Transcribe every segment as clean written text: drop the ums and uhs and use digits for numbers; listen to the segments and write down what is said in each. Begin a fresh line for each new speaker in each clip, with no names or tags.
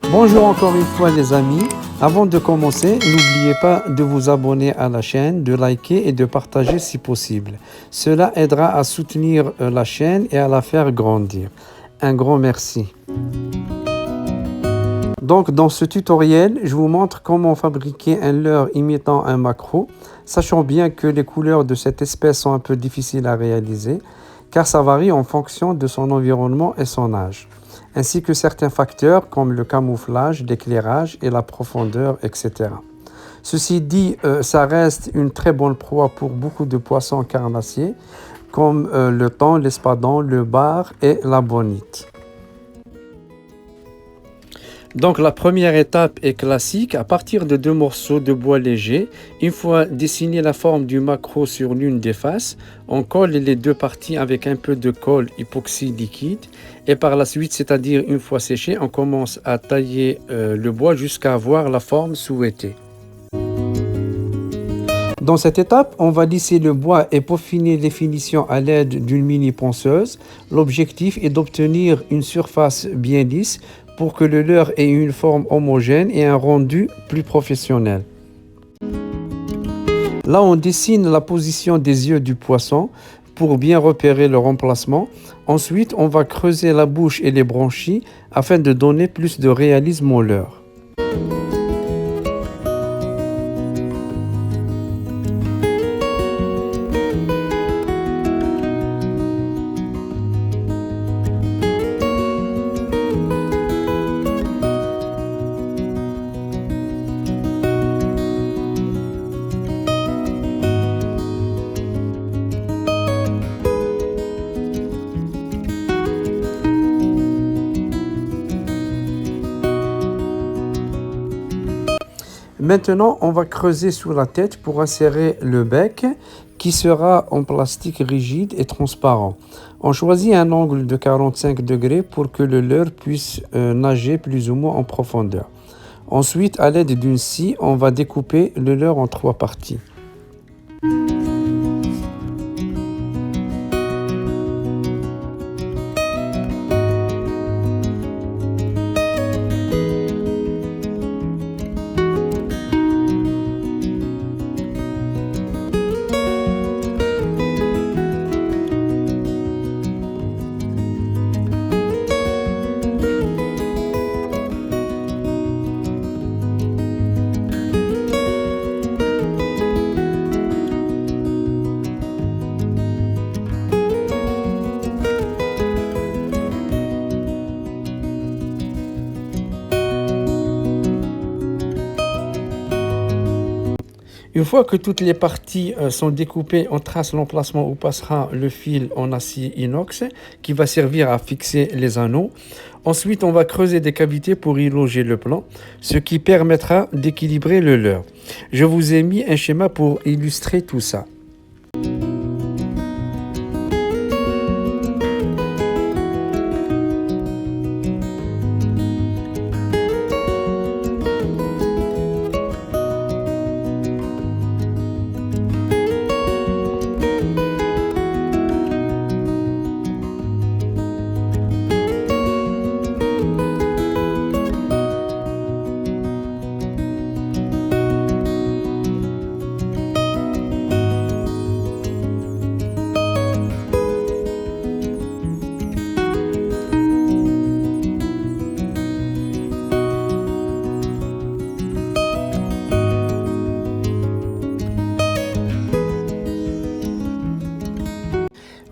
Bonjour encore une fois les amis. Avant de commencer, n'oubliez pas de vous abonner à la chaîne, de liker et de partager si possible. Cela aidera à soutenir la chaîne et à la faire grandir. Un grand merci. Donc dans ce tutoriel, je vous montre comment fabriquer un leurre imitant un maquereau, sachant bien que les couleurs de cette espèce sont un peu difficiles à réaliser, car ça varie en fonction de son environnement et son âge, ainsi que certains facteurs comme le camouflage, l'éclairage et la profondeur, etc. Ceci dit, ça reste une très bonne proie pour beaucoup de poissons carnassiers, comme le thon, l'espadon, le bar et la bonite. Donc la première étape est classique. À partir de 2 morceaux de bois léger, une fois dessiné la forme du maquereau sur l'une des faces, on colle les 2 parties avec un peu de colle époxy liquide et par la suite, c'est-à-dire une fois séché, on commence à tailler le bois jusqu'à avoir la forme souhaitée. Dans cette étape, on va lisser le bois et peaufiner les finitions à l'aide d'une mini ponceuse. L'objectif est d'obtenir une surface bien lisse pour que le leurre ait une forme homogène et un rendu plus professionnel. Là, on dessine la position des yeux du poisson pour bien repérer leur emplacement. Ensuite, on va creuser la bouche et les branchies afin de donner plus de réalisme au leurre. Maintenant, on va creuser sous la tête pour insérer le bec qui sera en plastique rigide et transparent. On choisit un angle de 45 degrés pour que le leurre puisse nager plus ou moins en profondeur. Ensuite, à l'aide d'une scie, on va découper le leurre en 3 parties. Une fois que toutes les parties sont découpées, on trace l'emplacement où passera le fil en acier inox qui va servir à fixer les anneaux. Ensuite, on va creuser des cavités pour y loger le plan, ce qui permettra d'équilibrer le leurre. Je vous ai mis un schéma pour illustrer tout ça.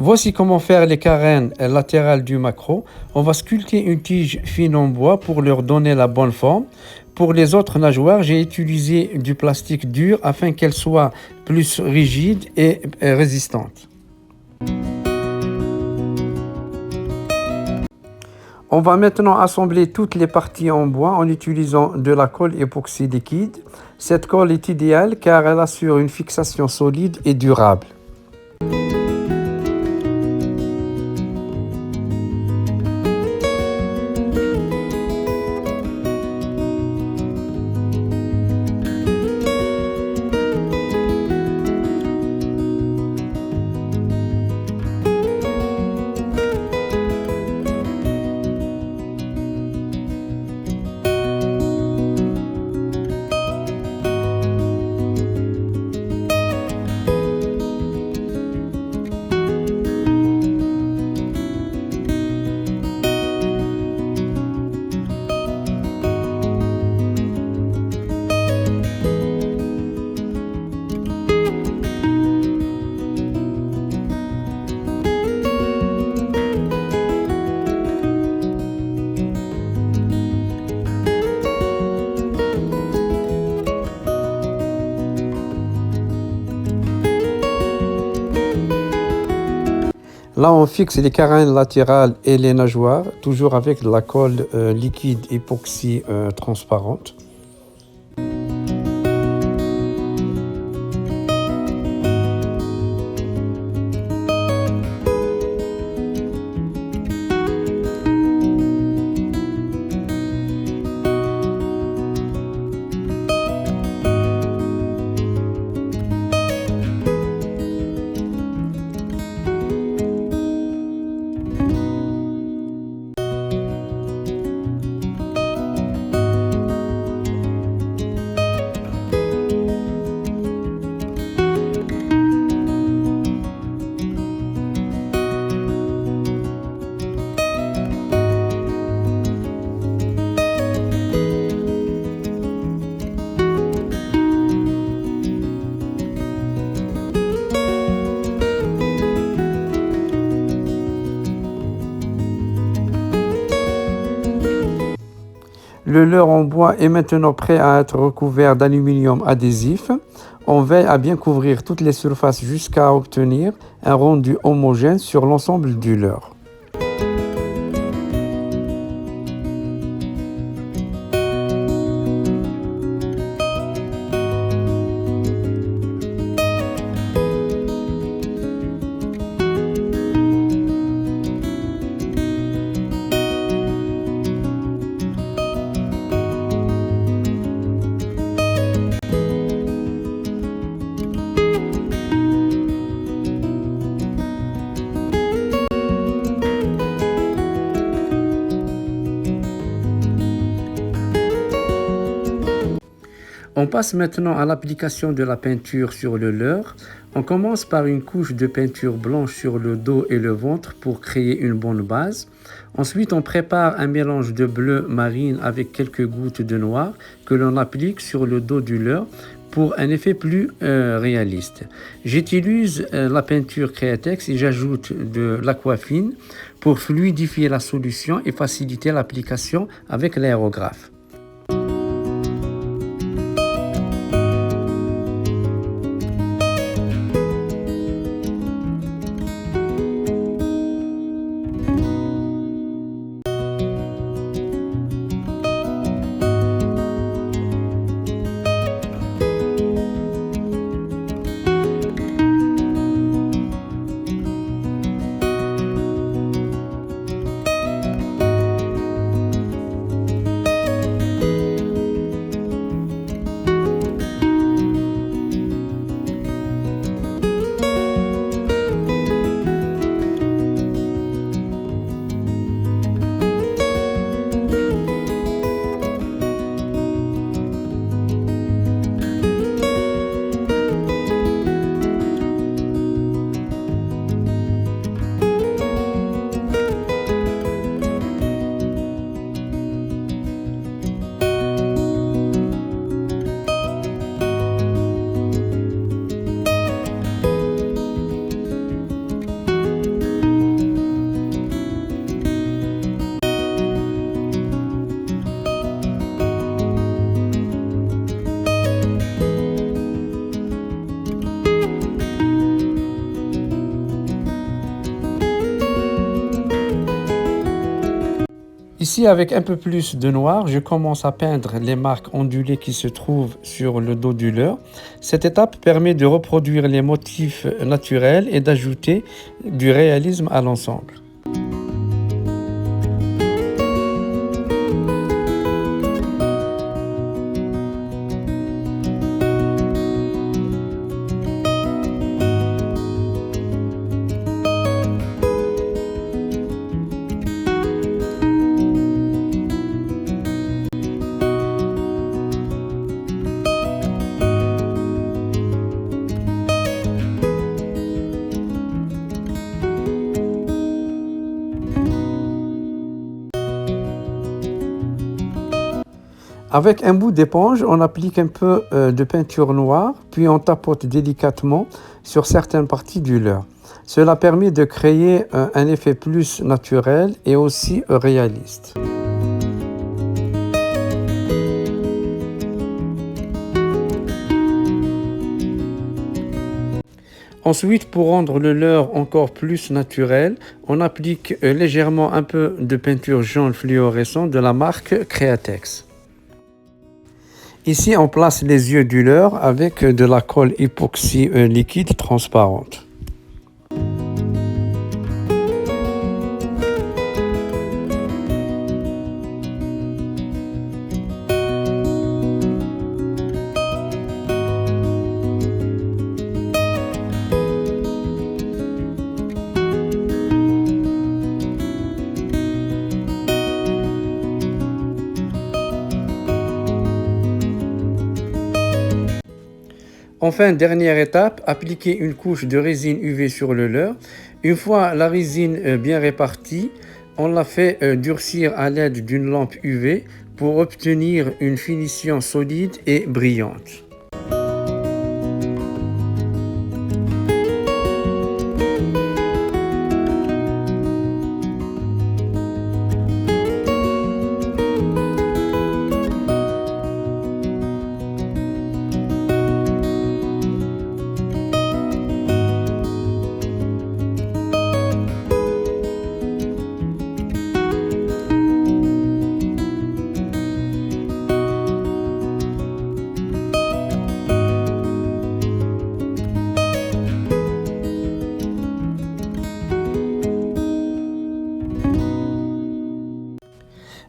Voici comment faire les carènes latérales du maquereau. On va sculpter une tige fine en bois pour leur donner la bonne forme. Pour les autres nageoires, j'ai utilisé du plastique dur afin qu'elles soient plus rigides et résistantes. On va maintenant assembler toutes les parties en bois en utilisant de la colle époxy liquide. Cette colle est idéale car elle assure une fixation solide et durable. Là, on fixe les carènes latérales et les nageoires, toujours avec de la colle liquide époxy transparente. Le leurre en bois est maintenant prêt à être recouvert d'aluminium adhésif. On veille à bien couvrir toutes les surfaces jusqu'à obtenir un rendu homogène sur l'ensemble du leurre. On passe maintenant à l'application de la peinture sur le leurre. On commence par une couche de peinture blanche sur le dos et le ventre pour créer une bonne base. Ensuite, on prépare un mélange de bleu marine avec quelques gouttes de noir que l'on applique sur le dos du leurre pour un effet plus réaliste. J'utilise la peinture Createx et j'ajoute de l'aquafine pour fluidifier la solution et faciliter l'application avec l'aérographe. Ici, avec un peu plus de noir, je commence à peindre les marques ondulées qui se trouvent sur le dos du leurre. Cette étape permet de reproduire les motifs naturels et d'ajouter du réalisme à l'ensemble. Avec un bout d'éponge, on applique un peu de peinture noire, puis on tapote délicatement sur certaines parties du leurre. Cela permet de créer un effet plus naturel et aussi réaliste. Ensuite, pour rendre le leurre encore plus naturel, on applique légèrement un peu de peinture jaune fluorescente de la marque Createx. Ici, on place les yeux du leurre avec de la colle époxy liquide transparente. Enfin, dernière étape, appliquer une couche de résine UV sur le leurre. Une fois la résine bien répartie, on la fait durcir à l'aide d'une lampe UV pour obtenir une finition solide et brillante.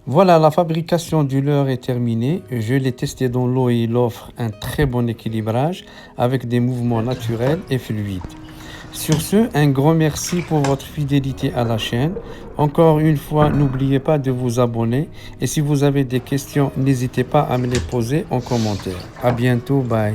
Voilà, la fabrication du leurre est terminée. Je l'ai testé dans l'eau et il offre un très bon équilibrage avec des mouvements naturels et fluides. Sur ce, un grand merci pour votre fidélité à la chaîne. Encore une fois, n'oubliez pas de vous abonner et si vous avez des questions, n'hésitez pas à me les poser en commentaire. À bientôt, bye.